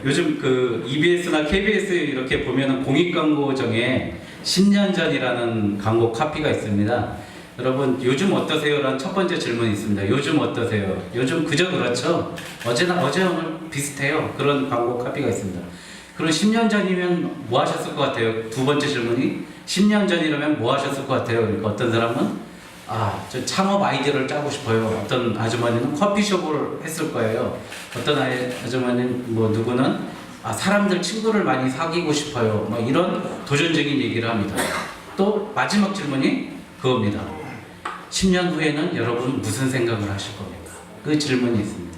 요즘 그 EBS나 KBS 이렇게 보면은 공익 광고 중에 10년 전이라는 광고 카피가 있습니다. 여러분 요즘 어떠세요? 라는 첫 번째 질문이 있습니다. 요즘 어떠세요? 요즘 그저 그렇죠? 어제나 어제 오늘 비슷해요. 그런 광고 카피가 있습니다. 그럼 10년 전이면 뭐 하셨을 것 같아요? 두 번째 질문이 10년 전이라면 뭐 하셨을 것 같아요? 그러니까 어떤 사람은 저 창업 아이디어를 짜고 싶어요. 어떤 아주머니는 커피숍을 했을 거예요. 어떤 아주머니는 뭐 누구는 사람들 친구를 많이 사귀고 싶어요. 뭐 이런 도전적인 얘기를 합니다. 또 마지막 질문이 그겁니다. 10년 후에는 여러분 무슨 생각을 하실 겁니까? 그 질문이 있습니다.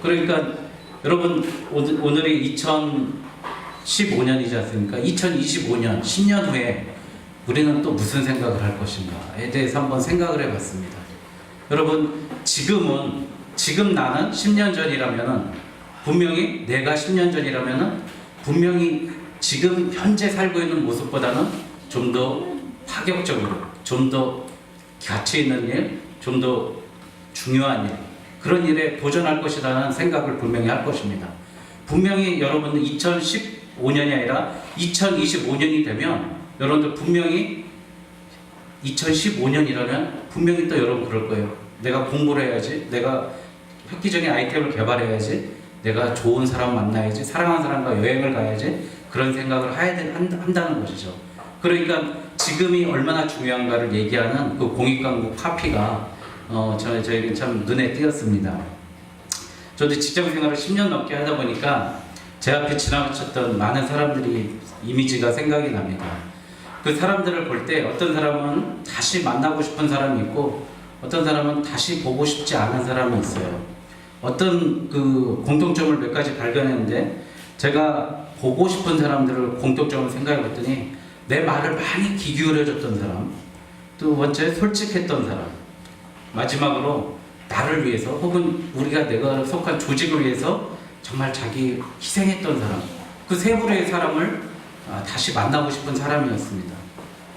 그러니까 여러분 오늘이 2015년이지 않습니까? 2025년 10년 후에 우리는 또 무슨 생각을 할 것인가에 대해서 한번 생각을 해봤습니다. 여러분 지금 나는 10년 전이라면은 분명히 내가 10년 전이라면은 분명히 지금 현재 살고 있는 모습보다는 좀 더 파격적으로, 좀 더 가치 있는 일, 좀 더 중요한 일, 그런 일에 도전할 것이라는 생각을 분명히 할 것입니다. 분명히 여러분은 2015년이 아니라 2025년이 되면 여러분들 분명히 2015년이라면 분명히 또 여러분 그럴 거예요. 내가 공부를 해야지, 내가 획기적인 아이템을 개발해야지, 내가 좋은 사람 만나야지, 사랑하는 사람과 여행을 가야지, 그런 생각을 한다는 것이죠. 그러니까 지금이 얼마나 중요한가를 얘기하는 그 공익광고 카피가 저에게 참 눈에 띄었습니다. 저도 직장생활을 10년 넘게 하다 보니까 제 앞에 지나쳤던 많은 사람들이 이미지가 생각이 납니다. 그 사람들을 볼 때 어떤 사람은 다시 만나고 싶은 사람이 있고 어떤 사람은 다시 보고 싶지 않은 사람이 있어요. 어떤 그 공통점을 몇 가지 발견했는데 제가 보고 싶은 사람들을 공통점을 생각해 봤더니 내 말을 많이 귀 기울여줬던 사람, 두 번째 솔직했던 사람, 마지막으로 나를 위해서 혹은 내가 속한 조직을 위해서 정말 자기 희생했던 사람, 그 세 부류의 사람을 다시 만나고 싶은 사람이었습니다.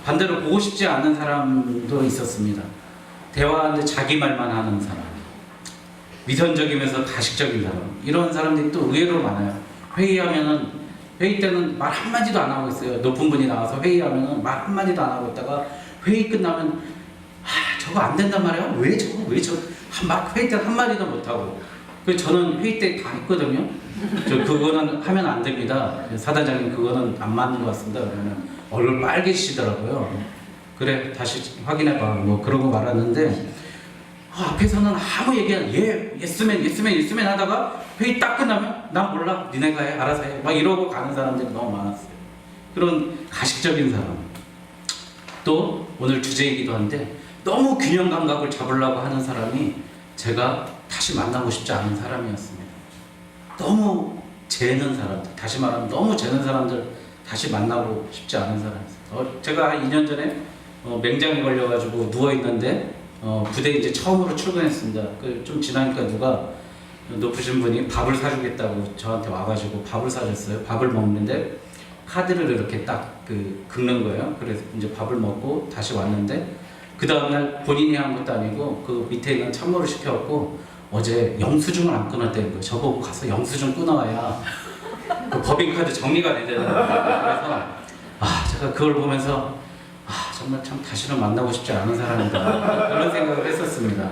반대로 보고 싶지 않은 사람도 있었습니다. 대화하는데 자기 말만 하는 사람, 위선적이면서 가식적인 사람, 이런 사람들이 또 의외로 많아요. 회의 때는 말 한마디도 안 하고 있어요. 높은 분이 나와서 회의하면은 말 한마디도 안 하고 있다가 회의 끝나면 저거 안 된단 말이야? 왜 회의 때 한마디도 못 하고. 저는 회의 때 다 했거든요. 그거는 하면 안 됩니다. 사단장님 그거는 안 맞는 것 같습니다. 그러면 얼굴 빨개지시더라고요. 그래 다시 확인해봐. 뭐 그러고 말았는데 앞에서는 아무 얘기 안 예스맨 하다가 회의 딱 끝나면 난 몰라 니네가 해 알아서 해 막 이러고 가는 사람들이 너무 많았어요. 그런 가식적인 사람. 또 오늘 주제이기도 한데 너무 균형 감각을 잡으려고 하는 사람이 제가 다시 만나고 싶지 않은 사람이었습니다. 너무 재는 사람들, 다시 말하면 너무 재는 사람들 다시 만나고 싶지 않은 사람이었어요. 제가 한 2년 전에 맹장에 걸려가지고 누워있는데 부대에 이제 처음으로 출근했습니다. 좀 지나니까 누가 높으신 분이 밥을 사주겠다고 저한테 와가지고 밥을 사줬어요. 밥을 먹는데 카드를 이렇게 딱 긁는 거예요. 그래서 이제 밥을 먹고 다시 왔는데 그 다음날 본인이 한 것도 아니고 그 밑에 있는 참모를 시켜갖고 어제 영수증을 안 끊었다는 거예요. 저보고 가서 영수증 끊어야 그 법인카드 정리가 되잖아요. 그래서 제가 그걸 보면서 정말 참 다시는 만나고 싶지 않은 사람이다 그런 생각을 했었습니다.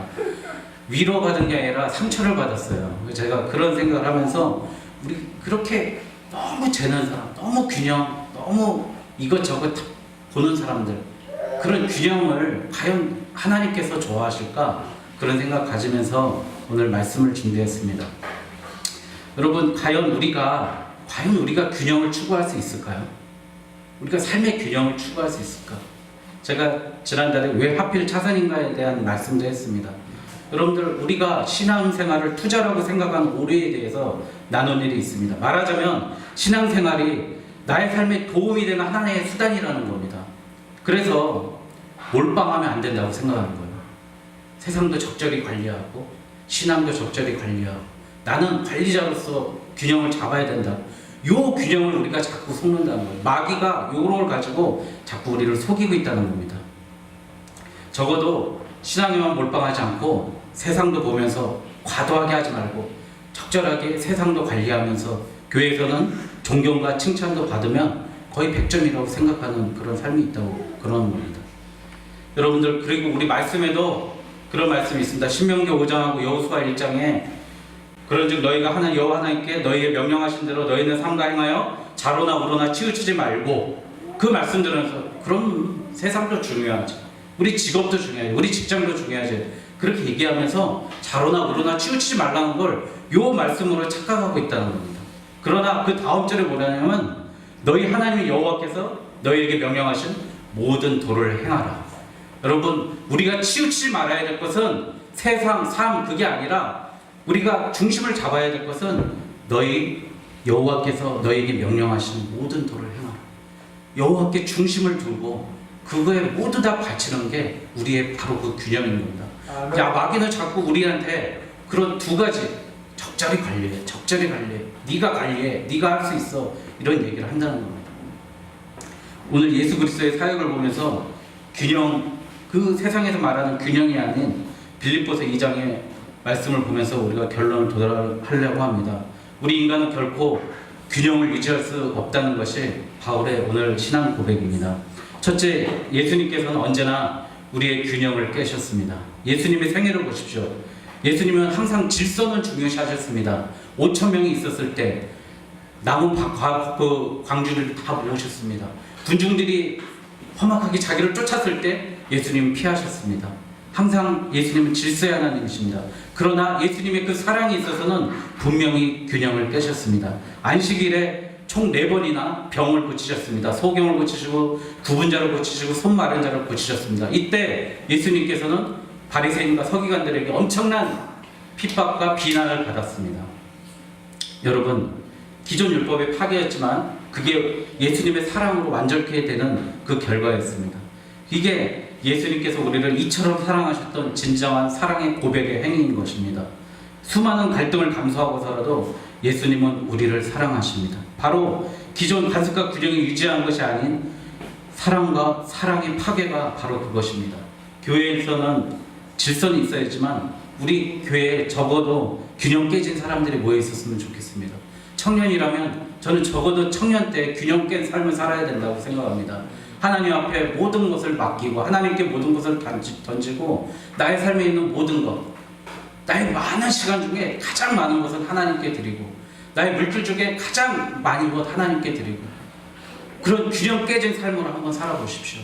위로받은 게 아니라 상처를 받았어요. 제가 그런 생각을 하면서 우리 그렇게 너무 재는 사람, 너무 균형, 너무 이것저것 보는 사람들, 그런 균형을 과연 하나님께서 좋아하실까 그런 생각 가지면서 오늘 말씀을 준비했습니다. 여러분 과연 우리가 균형을 추구할 수 있을까요? 우리가 삶의 균형을 추구할 수 있을까? 제가 지난달에 왜 하필 차선인가에 대한 말씀도 했습니다. 여러분들 우리가 신앙생활을 투자라고 생각하는 오류에 대해서 나눈 일이 있습니다. 말하자면 신앙생활이 나의 삶에 도움이 되는 하나의 수단이라는 겁니다. 그래서 몰빵하면 안 된다고 생각하는 거예요. 세상도 적절히 관리하고 신앙도 적절히 관리하고 나는 관리자로서 균형을 잡아야 된다. 요 균형을 우리가 자꾸 속는다는 거예요. 마귀가 요걸 가지고 자꾸 우리를 속이고 있다는 겁니다. 적어도 신앙에만 몰빵하지 않고 세상도 보면서 과도하게 하지 말고 적절하게 세상도 관리하면서 교회에서는 존경과 칭찬도 받으면 거의 100점이라고 생각하는 그런 삶이 있다고 그러는 겁니다. 여러분들, 그리고 우리 말씀에도 그런 말씀이 있습니다. 신명기 5장하고 여호수아 1장에 그런즉 너희가 하나님 여호와 하나님께 너희의 명령하신 대로 너희는 삼가 행하여 자로나 우로나 치우치지 말고, 그 말씀 들으면서 그럼 세상도 중요하지, 우리 직업도 중요하지, 우리 직장도 중요하지, 그렇게 얘기하면서 자로나 우로나 치우치지 말라는 걸 요 말씀으로 착각하고 있다는 겁니다. 그러나 그 다음 절에 뭐냐면 너희 하나님 여호와께서 너희에게 명령하신 모든 도를 행하라. 여러분, 우리가 치우치지 말아야 될 것은 세상, 삶, 그게 아니라 우리가 중심을 잡아야 될 것은 너희 여호와께서 너희에게 명령하신 모든 도를 행하라. 여호와께 중심을 두고 그거에 모두 다 바치는 게 우리의 바로 그 균형인 겁니다. 야, 마귀는 자꾸 우리한테 그런 두 가지, 적절히 관리해, 적절히 관리해, 네가 관리해, 네가 할 수 있어, 이런 얘기를 한다는 겁니다. 오늘 예수 그리스도의 사역을 보면서 균형, 그 세상에서 말하는 균형이 아닌 빌립보서 2장의 말씀을 보면서 우리가 결론을 도달하려고 합니다. 우리 인간은 결코 균형을 유지할 수 없다는 것이 바울의 오늘 신앙 고백입니다. 첫째, 예수님께서는 언제나 우리의 균형을 깨셨습니다. 예수님의 생애를 보십시오. 예수님은 항상 질서는 중요시하셨습니다. 5,000명이 있었을 때 남은 광주를 다 모으셨습니다. 군중들이 험악하게 자기를 쫓았을 때 예수님은 피하셨습니다. 항상 예수님은 질서의 하나님이십니다. 그러나 예수님의 그 사랑에 있어서는 분명히 균형을 깨셨습니다. 안식일에 총 4번이나 병을 고치셨습니다. 소경을 고치시고 구분자를 고치시고 손 마른 자를 고치셨습니다. 이때 예수님께서는 바리새인과 서기관들에게 엄청난 핍박과 비난을 받았습니다. 여러분, 기존 율법의 파괴였지만 그게 예수님의 사랑으로 완전케 되는 그 결과였습니다. 이게 예수님께서 우리를 이처럼 사랑하셨던 진정한 사랑의 고백의 행위인 것입니다. 수많은 갈등을 감수하고서라도 예수님은 우리를 사랑하십니다. 바로 기존 관습과 균형이 유지한 것이 아닌 사랑과 사랑의 파괴가 바로 그것입니다. 교회에서는 질서는 있어야지만 우리 교회에 적어도 균형 깨진 사람들이 모여 있었으면 좋겠습니다. 청년이라면 저는 적어도 청년 때 균형 깬 삶을 살아야 된다고 생각합니다. 하나님 앞에 모든 것을 맡기고 하나님께 모든 것을 던지고 나의 삶에 있는 모든 것, 나의 많은 시간 중에 가장 많은 것은 하나님께 드리고 나의 물질 중에 가장 많은 것 하나님께 드리고, 그런 균형 깨진 삶으로 한번 살아보십시오.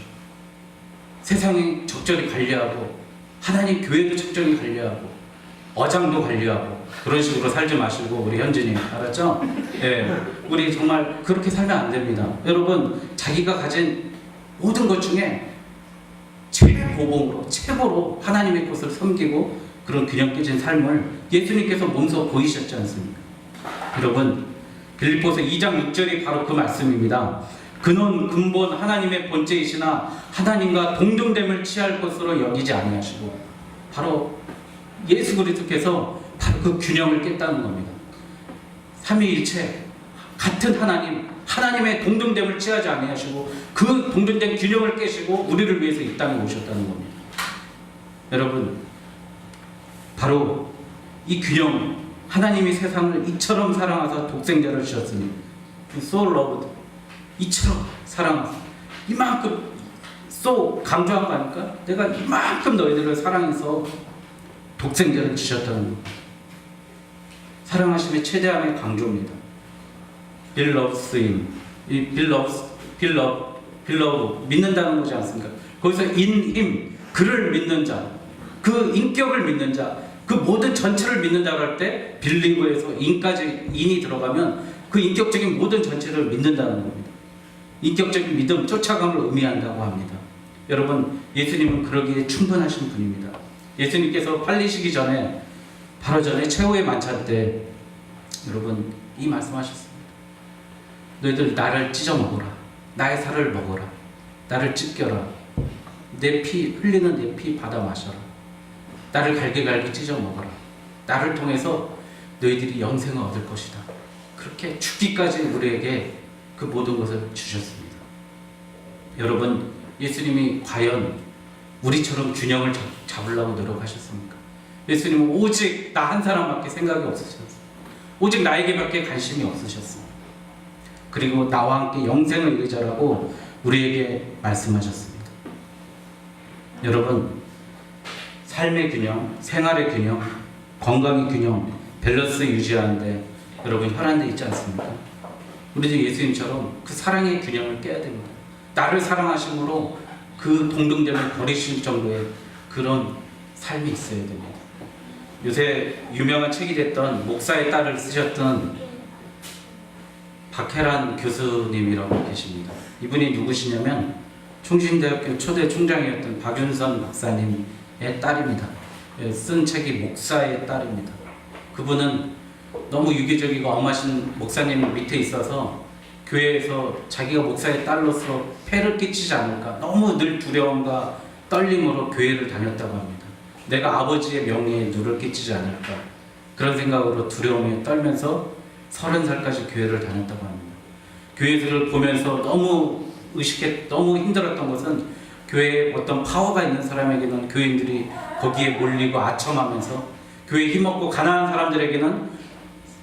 세상이 적절히 관리하고 하나님 교회도 적절히 관리하고 어장도 관리하고 그런 식으로 살지 마시고, 우리 현진이 알았죠? 예, 우리 정말 그렇게 살면 안 됩니다. 여러분, 자기가 가진 모든 것 중에 최고봉으로 최고로 하나님의 것을 섬기고 그런 균형 깨진 삶을 예수님께서 몸소 보이셨지 않습니까? 여러분, 빌립보서 2장 6절이 바로 그 말씀입니다. 그는 근본 하나님의 본체이시나 하나님과 동등됨을 취할 것으로 여기지 아니하시고, 바로 예수 그리스도께서 바로 그 균형을 깼다는 겁니다. 삼위일체 같은 하나님, 하나님의 동등됨을 취하지 아니하시고 그 동등된 균형을 깨시고 우리를 위해서 이 땅에 오셨다는 겁니다. 여러분, 바로 이 균형, 하나님이 세상을 이처럼 사랑하사 독생자를 주셨으니 so loved, 이처럼 사랑하사, 이만큼 so 강조한 거 아닐까? 내가 이만큼 너희들을 사랑해서 독생자를 주셨다는 겁니다. 사랑하심의 최대함의 강조입니다. Beloved him, beloved, 믿는다는 거지 않습니까? 거기서 in him, 그를 믿는 자, 그 인격을 믿는 자, 그 모든 전체를 믿는다고 할 때 빌리브에서 인까지 인이 들어가면 그 인격적인 모든 전체를 믿는다는 겁니다. 인격적인 믿음, 쫓아감을 의미한다고 합니다. 여러분, 예수님은 그러기에 충분하신 분입니다. 예수님께서 팔리시기 전에, 바로 전에 최후의 만찬 때 여러분 이 말씀하셨습니다. 너희들 나를 찢어 먹어라, 나의 살을 먹어라, 나를 찢겨라, 내 피, 흘리는 내 피 받아 마셔라, 나를 갈기갈기 찢어 먹어라, 나를 통해서 너희들이 영생을 얻을 것이다. 그렇게 죽기까지 우리에게 그 모든 것을 주셨습니다. 여러분, 예수님이 과연 우리처럼 균형을 잡으려고 노력하셨습니까? 예수님은 오직 나 한 사람밖에 생각이 없으셨어요. 오직 나에게밖에 관심이 없으셨습니다. 그리고 나와 함께 영생을 이루자라고 우리에게 말씀하셨습니다. 여러분, 삶의 균형, 생활의 균형, 건강의 균형, 밸런스 유지하는데 여러분 혈안돼 있지 않습니까? 우리도 예수님처럼 그 사랑의 균형을 깨야 됩니다. 나를 사랑하심으로 그 동등됨을 버리실 정도의 그런 삶이 있어야 됩니다. 요새 유명한 책이 됐던 목사의 딸을 쓰셨던 박혜란 교수님이라고 계십니다. 이분이 누구시냐면 충신대학교 초대 총장이었던 박윤선 박사님의 딸입니다. 쓴 책이 목사의 딸입니다. 그분은 너무 유기적이고 엄하신 목사님 밑에 있어서 교회에서 자기가 목사의 딸로서 폐를 끼치지 않을까 너무 늘 두려움과 떨림으로 교회를 다녔다고 합니다. 내가 아버지의 명예에 누를 끼치지 않을까 그런 생각으로 두려움에 떨면서 30살까지 교회를 다녔다고 합니다. 교회들을 보면서 너무 너무 힘들었던 것은 교회에 어떤 파워가 있는 사람에게는 교인들이 거기에 몰리고 아첨하면서 교회에 힘없고 가난한 사람들에게는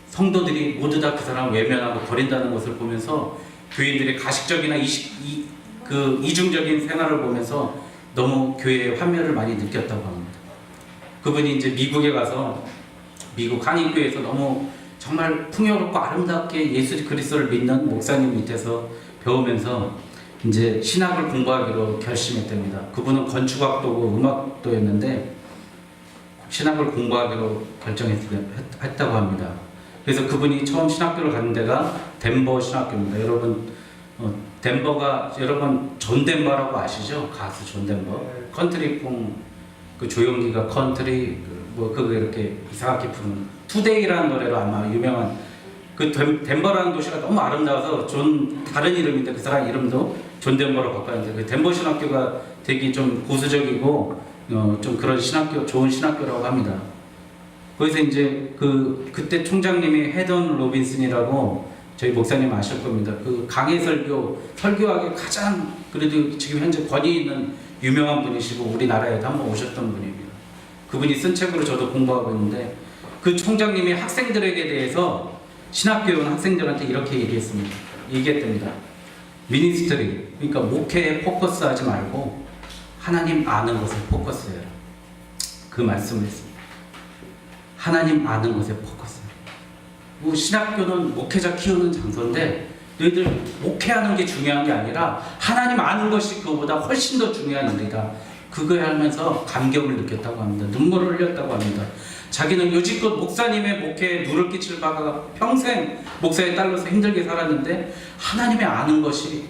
성도들이 모두 다 그 사람을 외면하고 버린다는 것을 보면서 교인들의 가식적이나 이중적인 생활을 보면서 너무 교회의 환멸을 많이 느꼈다고 합니다. 그분이 이제 미국에 가서 미국 한인교회에서 너무 정말 풍요롭고 아름답게 예수 그리스도를 믿는 목사님 밑에서 배우면서 이제 신학을 공부하기로 결심했답니다. 그분은 건축학도고 음악도였는데 신학을 공부하기로 결정했다고 합니다. 그래서 그분이 처음 신학교를 간 데가 덴버 신학교입니다. 여러분 덴버가 여러분 존 덴버라고 아시죠? 가수 존 덴버. 컨트리풍 그 조용기가 컨트리 그거 이렇게 이상하게 부르는 투데이라는 노래로 아마 유명한 그 덴버라는 도시가 너무 아름다워서 다른 이름인데 그 사람 이름도 존 덴버로 바꿨는데 그 덴버 신학교가 되게 좀 보수적이고 좀 그런 신학교 좋은 신학교라고 합니다. 거기서 이제 그때 총장님이 헤던 로빈슨이라고 저희 목사님 아실 겁니다. 그 강해 설교하기 가장 그래도 지금 현재 권위 있는 유명한 분이시고 우리나라에도 한번 오셨던 분입니다. 그분이 쓴 책으로 저도 공부하고 있는데 그 총장님이 학생들에게 대해서 신학교에 온 학생들한테 이렇게 얘기했답니다. 미니스트리, 그러니까 목회에 포커스하지 말고 하나님 아는 것에 포커스해라. 그 말씀을 했습니다. 하나님 아는 것에 포커스해라. 신학교는 목회자 키우는 장소인데 너희들 목회하는 게 중요한 게 아니라 하나님 아는 것이 그거보다 훨씬 더 중요한 일이다. 그거에 하면서 감격을 느꼈다고 합니다. 눈물을 흘렸다고 합니다. 자기는 여지껏 목사님의 목회에 누를 끼칠 바가 평생 목사의 딸로서 힘들게 살았는데 하나님의 아는 것이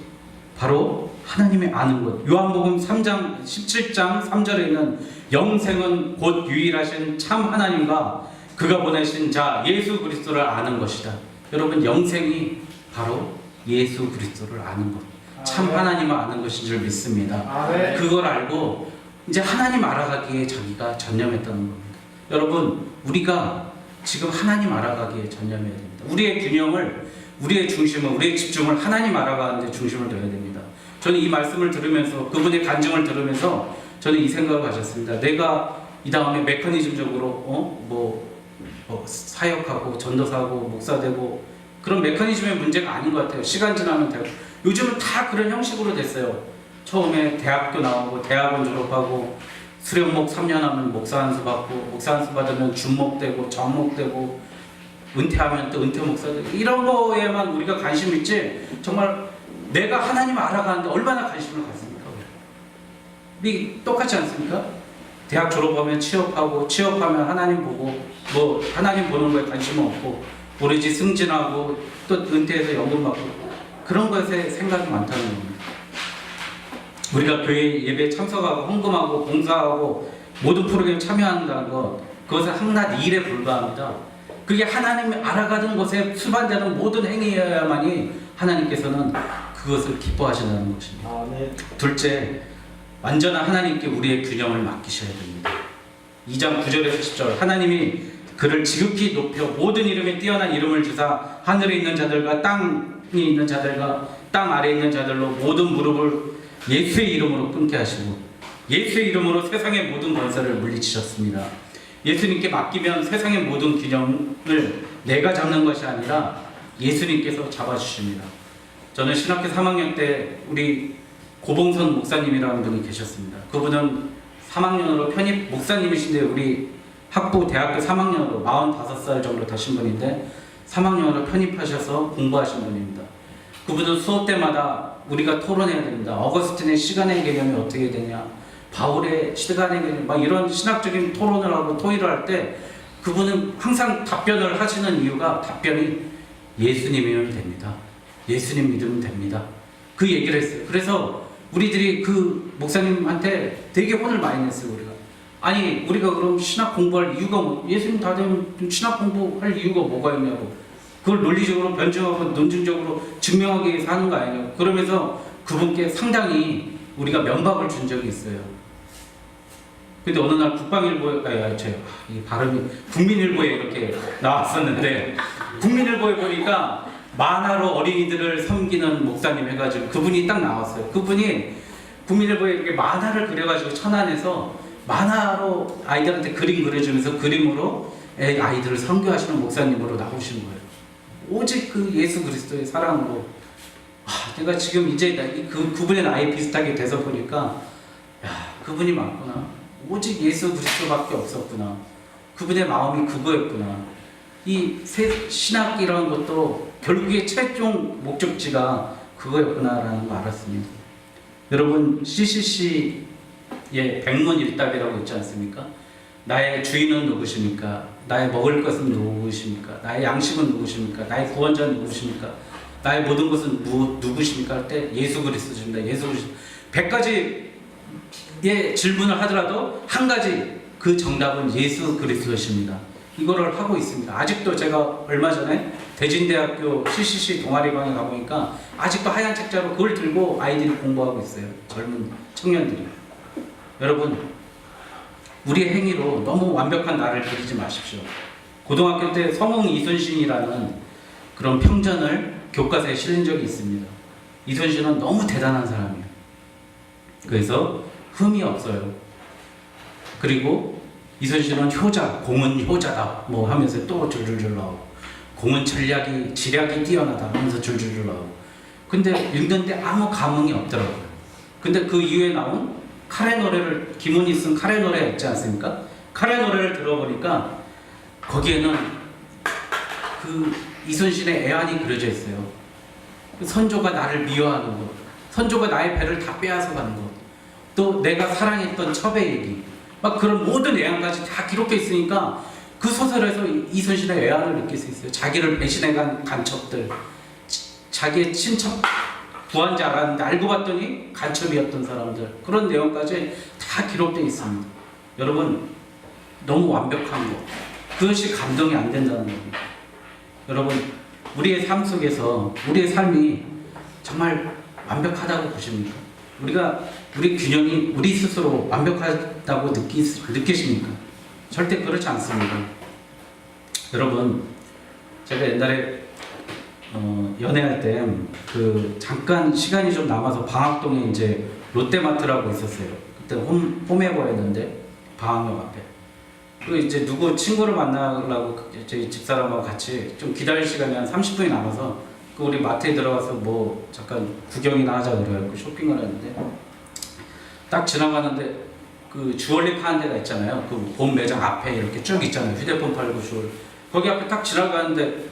바로 하나님의 아는 것. 요한복음 3장 17장 3절에는 영생은 곧 유일하신 참 하나님과 그가 보내신 자 예수 그리스도를 아는 것이다. 여러분 영생이 바로 예수 그리스도를 아는 것. 참 하나님을 아는 것인 줄 믿습니다. 그걸 알고 이제 하나님 알아가기에 자기가 전념했다는 겁니다. 여러분 우리가 지금 하나님 알아가기에 전념해야 됩니다. 우리의 균형을 우리의 중심을 우리의 집중을 하나님 알아가는 데 중심을 둬야 됩니다. 저는 이 말씀을 들으면서 그분의 간증을 들으면서 저는 이 생각을 가졌습니다. 내가 이 다음에 메커니즘적으로 사역하고 전도사하고 목사되고 그런 메커니즘의 문제가 아닌 것 같아요. 시간 지나면 되고 요즘은 다 그런 형식으로 됐어요. 처음에 대학교 나오고 대학원 졸업하고 수련목 3년 하면 목사 안수 받고 목사 안수 받으면 준목되고 정목되고 은퇴하면 또 은퇴 목사 되고 이런 거에만 우리가 관심 있지 정말 내가 하나님 알아가는데 얼마나 관심을 갖습니까? 똑같지 않습니까? 대학 졸업하면 취업하고 취업하면 하나님 보고 하나님 보는 거에 관심 없고 오로지 승진하고 또 은퇴해서 연금 받고 그런 것에 생각이 많다는 겁니다. 우리가 교회 예배에 참석하고 헌금하고 봉사하고 모든 프로그램에 참여한다는 것 그것은 한낱 일에 불과합니다. 그게 하나님이 알아가는 것에 수반되는 모든 행위여야만이 하나님께서는 그것을 기뻐하신다는 것입니다. 둘째, 완전한 하나님께 우리의 균형을 맡기셔야 됩니다. 2장 9절에서 10절 하나님이 그를 지극히 높여 모든 이름에 뛰어난 이름을 주사 하늘에 있는 자들과 땅에 있는 자들과 땅 아래에 있는 자들로 모든 무릎을 예수의 이름으로 끊게 하시고 예수의 이름으로 세상의 모든 권세를 물리치셨습니다. 예수님께 맡기면 세상의 모든 균형을 내가 잡는 것이 아니라 예수님께서 잡아주십니다. 저는 신학교 3학년 때 우리 고봉선 목사님이라는 분이 계셨습니다. 그분은 3학년으로 편입 목사님이신데 우리 학부 대학교 3학년으로 45살 정도 되신 분인데 3학년으로 편입하셔서 공부하신 분입니다. 그분은 수업 때마다 우리가 토론해야 됩니다. 어거스틴의 시간의 개념이 어떻게 되냐, 바울의 시간의 개념, 막 이런 신학적인 토론을 하고 토의를 할 때 그분은 항상 답변을 하시는 이유가 답변이 예수님이면 됩니다. 예수님 믿으면 됩니다. 그 얘기를 했어요. 그래서 우리들이 그 목사님한테 되게 혼을 많이 냈어요. 우리가 아니 우리가 그럼 신학 공부할 이유가 뭐, 예수님 다 되면 신학 공부할 이유가 뭐가 있냐고, 그걸 논리적으로 변증하고 논증적으로 증명하기 위해서 하는 거 아니냐고 그러면서 그분께 상당히 우리가 면박을 준 적이 있어요. 근데 어느 날 국방일보에 이 발음이 국민일보에 이렇게 나왔었는데 국민일보에 보니까 만화로 어린이들을 섬기는 목사님 해가지고 그분이 딱 나왔어요. 그분이 국민일보에 이렇게 만화를 그려가지고 천안에서 만화로 아이들한테 그림 그려주면서 그림으로 아이들을 선교하시는 목사님으로 나오시는 거예요. 오직 그 예수 그리스도의 사랑으로. 내가 지금 이제 그분의 나이 비슷하게 돼서 보니까 그분이 맞구나. 오직 예수 그리스도밖에 없었구나. 그분의 마음이 그거였구나. 이 신학이라는 것도 결국에 최종 목적지가 그거였구나라는 걸 알았습니다. 여러분 CCC의 백문일답이라고 있지 않습니까? 나의 주인은 누구십니까? 나의 먹을 것은 누구십니까? 나의 양식은 누구십니까? 나의 구원자는 누구십니까? 나의 모든 것은 누구십니까? 할 때 예수 그리스도십니다. 예수 그리스도. 100가지의 질문을 하더라도 한 가지 그 정답은 예수 그리스도십니다. 이거를 하고 있습니다. 아직도 제가 얼마 전에 대진대학교 CCC 동아리방에 가보니까 아직도 하얀 책자로 그걸 들고 아이들이 공부하고 있어요. 젊은 청년들이. 여러분, 우리의 행위로 너무 완벽한 나를 그리지 마십시오. 고등학교 때 성웅 이순신이라는 그런 평전을 교과서에 실린 적이 있습니다. 이순신은 너무 대단한 사람이에요. 그래서 흠이 없어요. 그리고 이순신은 효자, 공은 효자다 뭐 하면서 또 줄줄줄 나오고, 공은 지략이 뛰어나다 하면서 줄줄줄 나오고. 근데 읽는데 아무 감흥이 없더라고요. 근데 그 이후에 나온 카레 노래를, 김훈이 쓴 카레 노래 있지 않습니까? 카레 노래를 들어보니까 거기에는 그 이순신의 애환이 그려져 있어요. 선조가 나를 미워하는 것, 선조가 나의 배를 다 빼앗아 가는 것, 또 내가 사랑했던 첩의 얘기, 막 그런 모든 애환까지 다 기록해 있으니까 그 소설에서 이순신의 애환을 느낄 수 있어요. 자기를 배신해간 간첩들, 자기의 친척 구한 줄 알았는데 알고 봤더니 간첩이었던 사람들, 그런 내용까지 다 기록되어 있습니다. 여러분, 너무 완벽한 것, 그것이 감동이 안 된다는 겁니다. 여러분, 우리의 삶 속에서 우리의 삶이 정말 완벽하다고 보십니까? 우리 균형이 우리 스스로 완벽하다고 느끼십니까? 절대 그렇지 않습니다. 여러분, 제가 옛날에 연애할 때 그 잠깐 시간이 좀 남아서 방학동에 이제 롯데마트라고 있었어요. 그때 홈에버였는데 방학역 앞에. 그 이제 누구 친구를 만나려고 저희 집사람하고 같이 좀 기다릴 시간이 한 30분이 남아서 그 우리 마트에 들어가서 뭐 잠깐 구경이나 하자 그래갖고 쇼핑을 했는데 딱 지나가는데 그 주얼리 파는 데가 있잖아요. 그 본 매장 앞에 이렇게 쭉 있잖아요. 휴대폰 팔고 주얼리. 거기 앞에 딱 지나가는데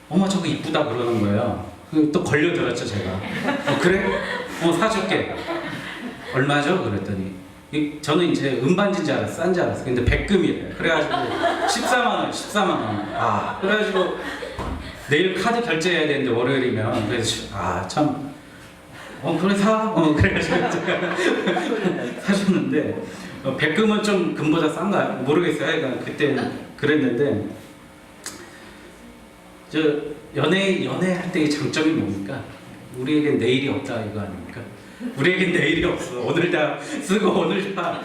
어머 저거 이쁘다 그러는 거예요. 또 걸려들었죠 제가. 그래? 사줄게. 얼마죠? 그랬더니 저는 이제 은반지인 줄 알았어, 싼 줄 알았어. 근데 백금이래요. 그래가지고 14만 원. 그래가지고 내일 카드 결제해야 되는데 월요일이면, 그래서 참 그래 사. 그래가지고 제가 사줬는데 백금은 좀 금보다 싼가요? 모르겠어요. 그러니까 그때는 그랬는데 저 연애할 때의 장점이 뭡니까? 우리에겐 내일이 없다 이거 아닙니까? 우리에겐 내일이 없어. 오늘 다 쓰고 오늘 다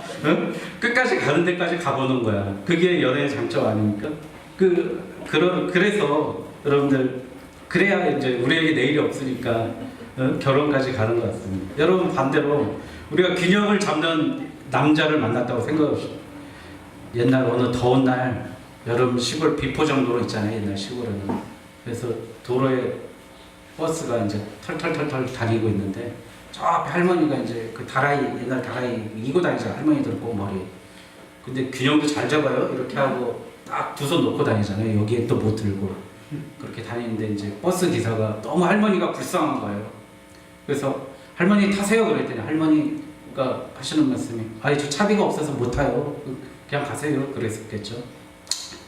끝까지 가는 데까지 가보는 거야. 그게 연애의 장점 아닙니까? 그래서 여러분들 그래야 이제 우리에게 내일이 없으니까 결혼까지 가는 것 같습니다. 여러분 반대로 우리가 균형을 잡는 남자를 만났다고 생각합시다. 옛날 어느 더운 날 여름 시골 비포 정도로 있잖아요. 옛날 시골에는. 그래서 도로에 버스가 이제 털털털털 다니고 있는데 저 앞에 할머니가 이제 그 다라이 옛날 다라이 이고 다니잖아요. 할머니들 꼭 머리. 근데 균형도 잘 잡아요. 이렇게 하고 딱 두 손 놓고 다니잖아요. 여기에 또 못 들고 그렇게 다니는데 이제 버스 기사가 너무 할머니가 불쌍한 거예요. 그래서 할머니 타세요 그랬더니 할머니가 하시는 말씀이 아이 저 차비가 없어서 못 타요. 그냥 가세요. 그랬었겠죠.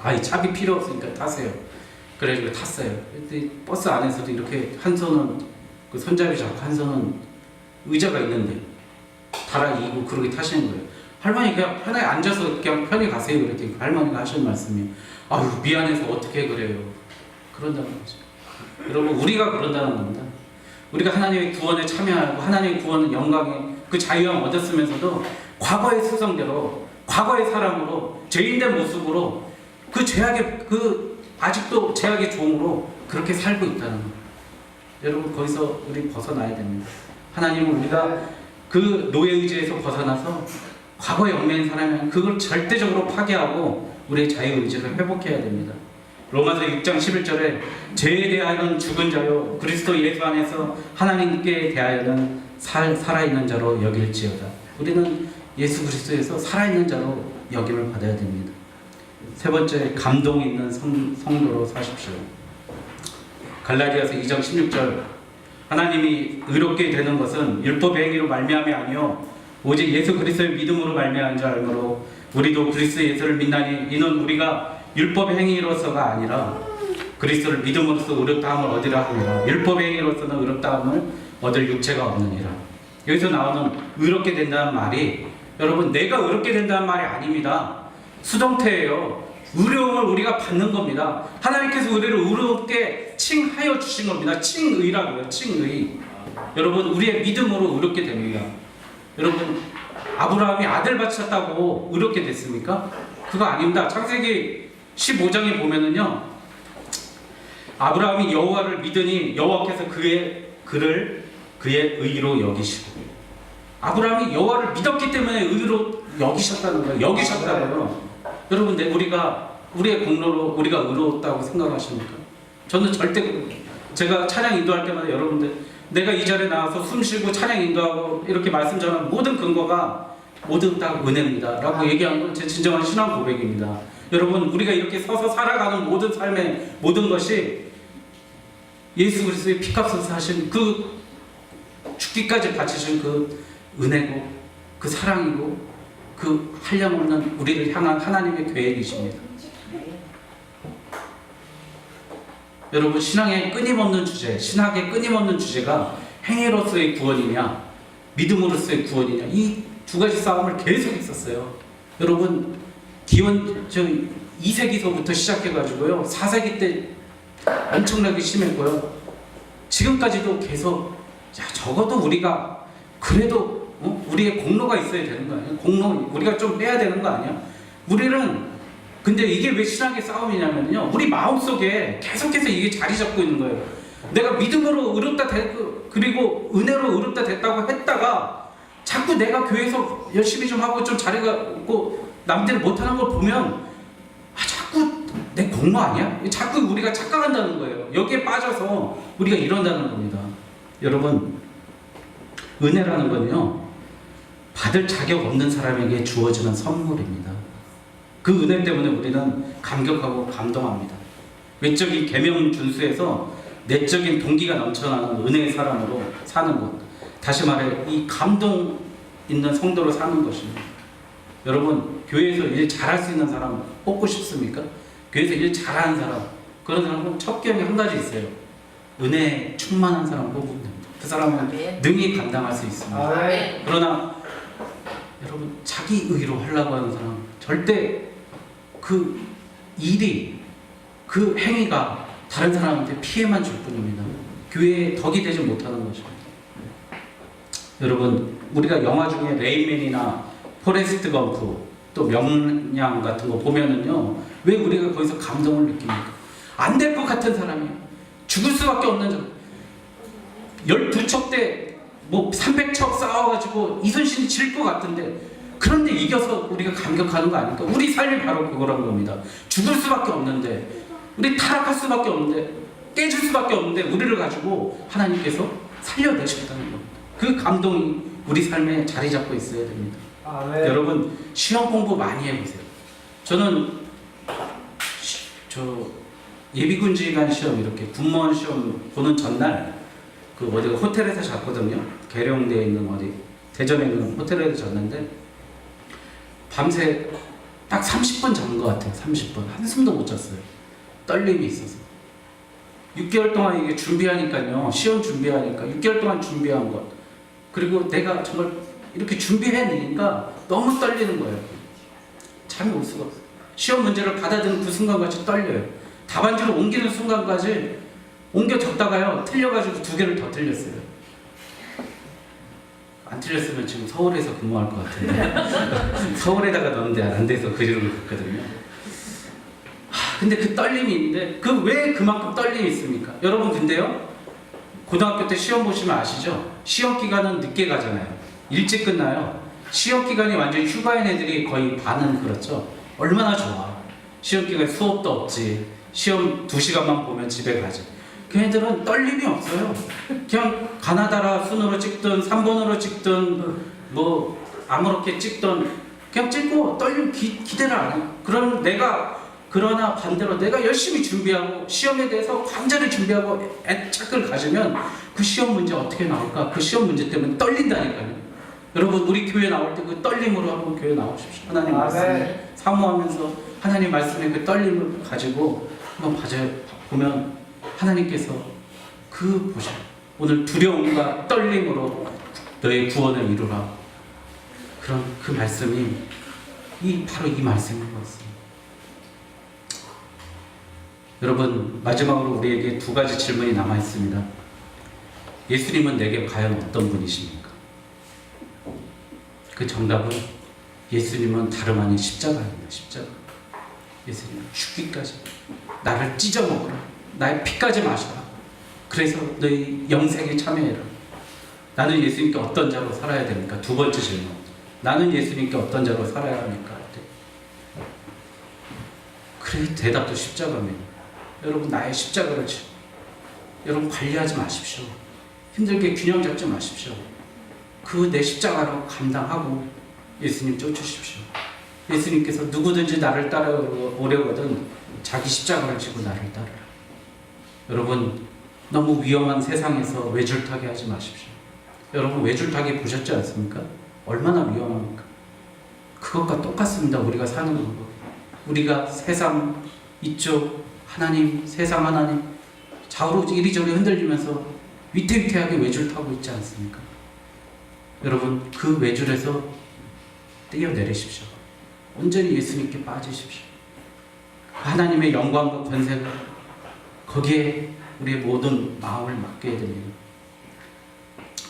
아이 차비 필요 없으니까 타세요. 그래가지고 탔어요. 근데 버스 안에서도 이렇게 한 손은 그 손잡이 잡고 한 손은 의자가 있는데 다라이고 그렇게 타시는 거예요. 할머니 그냥 편하게 앉아서 그냥 편히 가세요. 그랬더니 할머니가 하시는 말씀이 아유 미안해서 어떻게 그래요. 그런다는 거죠. 여러분 우리가 그런다는 겁니다. 우리가 하나님의 구원에 참여하고 하나님의 구원은 영광의 그 자유함 얻었으면서도 과거의 수성대로 과거의 사람으로 죄인된 모습으로 그 죄악의 그 아직도 죄악의 종으로 그렇게 살고 있다는 거예요. 여러분 거기서 우리 벗어나야 됩니다. 하나님은 우리가 그 노예의지에서 벗어나서 과거에 얽매인 사람은 그걸 절대적으로 파괴하고 우리의 자유의지를 회복해야 됩니다. 로마서 6장 11절에 죄에 대하여는 죽은 자요 그리스도 예수 안에서 하나님께 대하여는 살아있는 자로 여길지어다. 우리는 예수 그리스도에서 살아있는 자로 여김을 받아야 됩니다. 세 번째, 감동 있는 성도로 사십시오. 갈라디아서 2장 16절 하나님이 의롭게 되는 것은 율법의 행위로 말미암이 아니요 오직 예수 그리스도의 믿음으로 말미암은 줄 알므로 우리도 그리스도 예수를 믿나니 이는 우리가 율법의 행위로서가 아니라 그리스도를 믿음으로써 의롭다함을 얻으라 하니라. 율법의 행위로서는 의롭다함을 얻을 육체가 없느니라. 여기서 나오는 의롭게 된다는 말이 여러분 내가 의롭게 된다는 말이 아닙니다. 수동태예요. 의로움을 우리가 받는 겁니다. 하나님께서 우리를 의롭게 칭하여 주신 겁니다. 칭의라고요. 칭의. 여러분 우리의 믿음으로 의롭게 됩니다. 여러분 아브라함이 아들 바쳤다고 의롭게 됐습니까? 그거 아닙니다. 창세기 15장에 보면은요 아브라함이 여호와를 믿으니 여호와께서 그를 그의 의로 여기시고 아브라함이 여호와를 믿었기 때문에 의로 여기셨다는 거예요. 여기셨다고요. 여러분 우리가 우리의 공로로 우리가 의로웠다고 생각하십니까? 저는 절대 제가 찬양 인도할 때마다 여러분들 내가 이 자리에 나와서 숨 쉬고 찬양 인도하고 이렇게 말씀 전하는 모든 근거가 모든 다 은혜입니다 라고 얘기한 건 제 진정한 신앙 고백입니다. 여러분 우리가 이렇게 서서 살아가는 모든 삶의 모든 것이 예수 그리스도의 피값을 사신 그 죽기까지 바치신 그 은혜고 그 사랑이고 그 한량없는 우리를 향한 하나님의 계획이십니다. 여러분 신앙의 끊임없는 주제, 신학의 끊임없는 주제가 행위로서의 구원이냐 믿음으로서의 구원이냐 이 두 가지 싸움을 계속 했었어요. 여러분 기원 2세기서부터 시작해가지고요 4세기 때 엄청나게 심했고요 지금까지도 계속 적어도 우리가 그래도 우리의 공로가 있어야 되는 거 아니야? 공로 우리가 좀 빼야 되는 거 아니야? 우리는 근데 이게 왜 신학의 싸움이냐면요 우리 마음속에 계속해서 이게 자리 잡고 있는 거예요. 내가 믿음으로 의롭다 됐고 그리고 은혜로 의롭다 됐다고 했다가 자꾸 내가 교회에서 열심히 좀 하고 좀 자리가 있고 남들이 못하는 걸 보면 자꾸 내 공로 아니야? 자꾸 우리가 착각한다는 거예요. 여기에 빠져서 우리가 이런다는 겁니다. 여러분 은혜라는 건요 받을 자격 없는 사람에게 주어지는 선물입니다. 그 은혜 때문에 우리는 감격하고 감동합니다. 외적인 계명 준수에서 내적인 동기가 넘쳐나는 은혜의 사람으로 사는 것, 다시 말해 이 감동 있는 성도로 사는 것입니다. 여러분 교회에서 일 잘할 수 있는 사람 뽑고 싶습니까? 교회에서 일 잘하는 사람 그런 사람은 첫 경에 한 가지 있어요. 은혜에 충만한 사람 뽑으면 됩니다. 그 사람은 능히 감당할 수 있습니다. 그러나 여러분 자기 의로 하려고 하는 사람 절대 그 일이 그 행위가 다른 사람한테 피해만 줄 뿐입니다. 교회에 덕이 되지 못하는 것입니다. 여러분 우리가 영화 중에 레인맨이나 포레스트 검프 또 명량 같은 거 보면은요 왜 우리가 거기서 감동을 느낍니까? 안 될 것 같은 사람이에요. 죽을 수밖에 없는 자 12척 대 뭐 300척 싸워가지고 이순신이 질 것 같은데 그런데 이겨서 우리가 감격하는 거 아닙니까? 우리 삶이 바로 그거란 겁니다. 죽을 수밖에 없는데, 우리 타락할 수밖에 없는데, 깨질 수밖에 없는데 우리를 가지고 하나님께서 살려내셨다는 겁니다. 그 감동이 우리 삶에 자리 잡고 있어야 됩니다. 네. 여러분 시험 공부 많이 해보세요. 저는 예비군지관 시험, 이렇게 군무원 시험 보는 전날 그 어디 호텔에서 잤거든요. 계룡대에 있는 어디 대전에 있는 호텔에서 잤는데 밤새 딱 30분 잔 것 같아요. 30분 한숨도 못 잤어요. 떨림이 있어서 6개월 동안 이게 준비하니까요. 시험 준비하니까 6개월 동안 준비한 것, 그리고 내가 정말 이렇게 준비해내니까 너무 떨리는 거예요. 잠이 올 수가 없어요. 시험 문제를 받아드는 그 순간까지 떨려요. 답안지를 옮기는 순간까지 옮겨 적다가요 틀려가지고 2개를 더 틀렸어요. 안 틀렸으면 지금 서울에서 근무할 것 같은데 서울에다가 넣는데 안 돼서 그리로 갔거든요. 근데 그 떨림이 있는데 왜 그만큼 떨림이 있습니까? 여러분 근데요 고등학교 때 시험 보시면 아시죠? 시험 기간은 늦게 가잖아요. 일찍 끝나요. 시험 기간이 완전히 휴가인 애들이 거의 반은 그렇죠. 얼마나 좋아. 시험 기간에 수업도 없지. 시험 2시간만 보면 집에 가지. 걔네들은 떨림이 없어요. 그냥 가나다라 순으로 찍든 3번으로 찍든 뭐 아무렇게 찍든 그냥 찍고 떨림 기대를 안 해요. 그러나 반대로 내가 열심히 준비하고 시험에 대해서 간절히 준비하고 애착을 가지면 그 시험 문제 어떻게 나올까? 그 시험 문제 때문에 떨린다니까요. 여러분 우리 교회 나올 때 그 떨림으로 한번 교회 나오십시오. 하나님 말씀을 사모하면서 하나님 말씀의 그 떨림을 가지고 한번 보면 하나님께서 보셔. 오늘 두려움과 떨림으로 너의 구원을 이루라. 그런 그 말씀이 바로 이 말씀인 것 같습니다. 여러분 마지막으로 우리에게 2가지 질문이 남아 있습니다. 예수님은 내게 과연 어떤 분이십니까? 그 정답은 예수님은 다름 아닌 십자가입니다. 십자가. 예수님은 죽기까지 나를 찢어 먹으라. 나의 피까지 마셔라. 그래서 너희 영생에 참여해라. 나는 예수님께 어떤 자로 살아야 됩니까? 2번째 질문. 나는 예수님께 어떤 자로 살아야 합니까? 그래 대답도 십자가입니다. 여러분 나의 십자가를 지고 여러분 관리하지 마십시오. 힘들게 균형 잡지 마십시오. 내 십자가로 감당하고 예수님 쫓으십시오. 예수님께서 누구든지 나를 따라오려거든 자기 십자가를 지고 나를 따르라. 여러분 너무 위험한 세상에서 외줄타기 하지 마십시오. 여러분 외줄타기 보셨지 않습니까? 얼마나 위험합니까? 그것과 똑같습니다. 우리가 사는 거. 우리가 세상 이쪽 하나님, 세상 하나님 좌우로 이리저리 흔들리면서 위태위태하게 외줄 타고 있지 않습니까? 여러분 그 외줄에서 뛰어내리십시오. 온전히 예수님께 빠지십시오. 하나님의 영광과 권세가 거기에 우리의 모든 마음을 맡겨야 됩니다.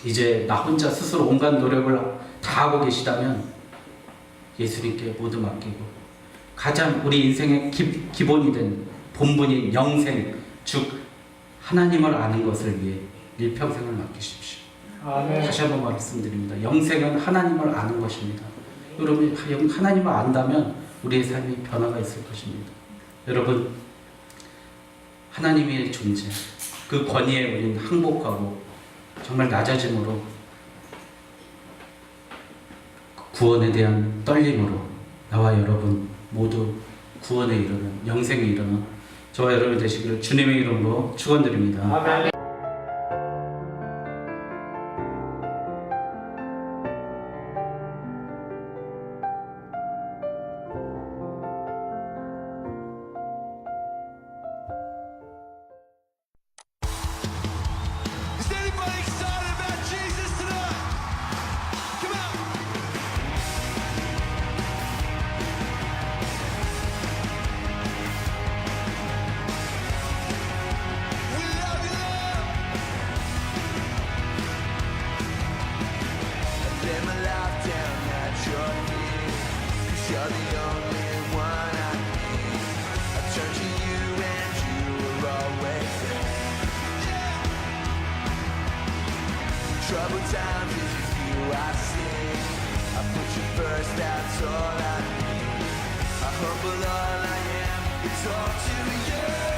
이제 나 혼자 스스로 온갖 노력을 다 하고 계시다면 예수님께 모두 맡기고 가장 우리 인생의 기본이 된 본분인 영생, 즉 하나님을 아는 것을 위해 일평생을 맡기십시오. 아멘. 다시 한번 말씀드립니다. 영생은 하나님을 아는 것입니다. 여러분 하나님을 안다면 우리의 삶이 변화가 있을 것입니다. 여러분 하나님의 존재, 그 권위에 우리는 항복하고 정말 낮아짐으로 구원에 대한 떨림으로 나와 여러분 모두 구원에 이르는 영생에 이르는 저와 여러분 되시기를 주님의 이름으로 축원드립니다. 아멘. Troubled times is you I see. I put you first, that's all I need. I humble all I am, it's all to you.